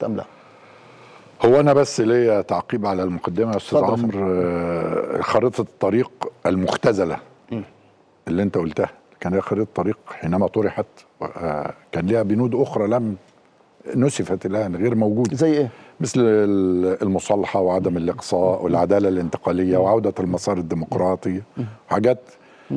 أم لا؟ هو أنا بس ليا تعقيب على المقدمة يا أستاذ اتفضل. عمرو. خريطة الطريق المختزلة اللي أنت قلتها كان هي خريطة طريق حينما طرحت، كان لها بنود أخرى لم نسفت الآن، غير موجودة، زي إيه؟ مثل المصالحة وعدم الإقصاء والعدالة الانتقالية وعودة المسار الديمقراطي وحاجات،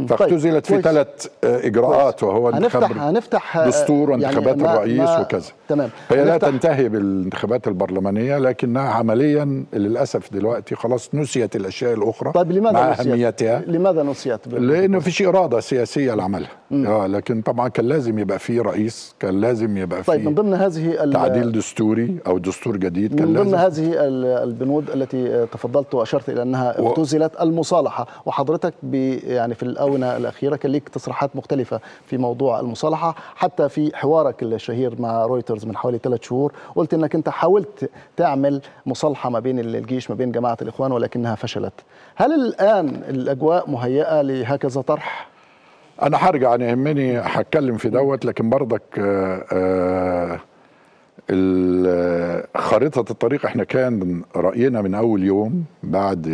فاختزلت في كويس. 3 إجراءات، وهو هنفتح دستور وانتخابات الرئيس وكذا. تمام. هي لا تنتهي بالانتخابات البرلمانية، لكنها عمليا للأسف دلوقتي خلاص نسيت الأشياء الأخرى. طيب لماذا مع نسيت؟ أهميتها. لماذا نسيت؟ لأنه فيش إرادة سياسية لعملها. لكن طبعا كان لازم يبقى فيه رئيس، كان لازم يبقى فيه من ضمن هذه تعديل دستوري أو دستور جديد، كان من ضمن لازم هذه البنود التي تفضلت وأشرت إلى أنها اختزلت المصالحة، وحضرتك يعني في الآونة الأخيرة كان ليك تصريحات مختلفة في موضوع المصالحة، حتى في حوارك الشهير مع رويترز من حوالي 3 شهور قلت أنك أنت حاولت تعمل مصالحة ما بين الجيش ما بين جماعة الإخوان ولكنها فشلت. هل الآن الأجواء مهيئة لهكذا طرح؟ أنا هرجع، أنا يهمني هتكلم في دوت، لكن برضك خريطة الطريق احنا كان رأينا من أول يوم بعد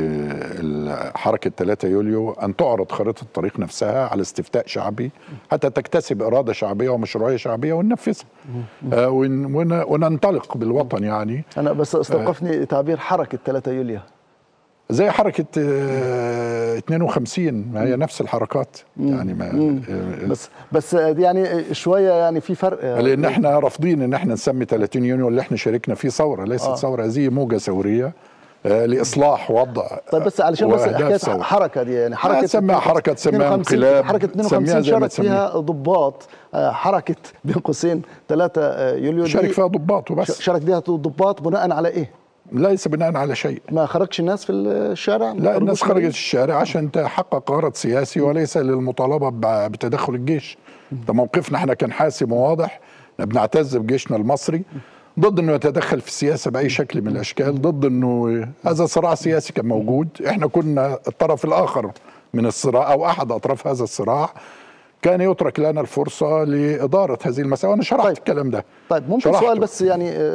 حركة 3 يوليو أن تعرض خريطة الطريق نفسها على استفتاء شعبي حتى تكتسب إرادة شعبية ومشروعية شعبية وننفذها وننطلق بالوطن. يعني أنا بس استوقفني تعبير حركة 3 يوليو زي حركة 52، ما هي نفس الحركات يعني. ما بس يعني شوية يعني في فرق، لأن احنا رافضين ان احنا نسمي 30 يونيو اللي احنا شاركنا فيه ثورة، ليست ثورة، هذه موجة ثورية لإصلاح وضع. طيب بس علشان بس حكاية حركة دي، يعني حركة تسميها حركة، تسميها انقلاب، حركة 52 شارك فيها ضباط، حركة بين قوسين 3 يوليو شارك فيها ضباط وبس. شارك فيها ضباط بناء على ايه؟ ليس بناء على شيء. ما خرجش الناس في الشارع؟ لا، الناس خرجت الشارع عشان تحقق غرض سياسي وليس للمطالبة بتدخل الجيش. ده موقفنا احنا كان حاسم وواضح، بنعتز بجيشنا المصري، ضد انه يتدخل في السياسة بأي شكل من الاشكال، ضد انه هذا صراع سياسي كان موجود، احنا كنا الطرف الاخر من الصراع او احد اطراف هذا الصراع، كان يترك لنا الفرصة لإدارة هذه المسألة، وانا شرحت الكلام ده. طيب ممكن سؤال بس يعني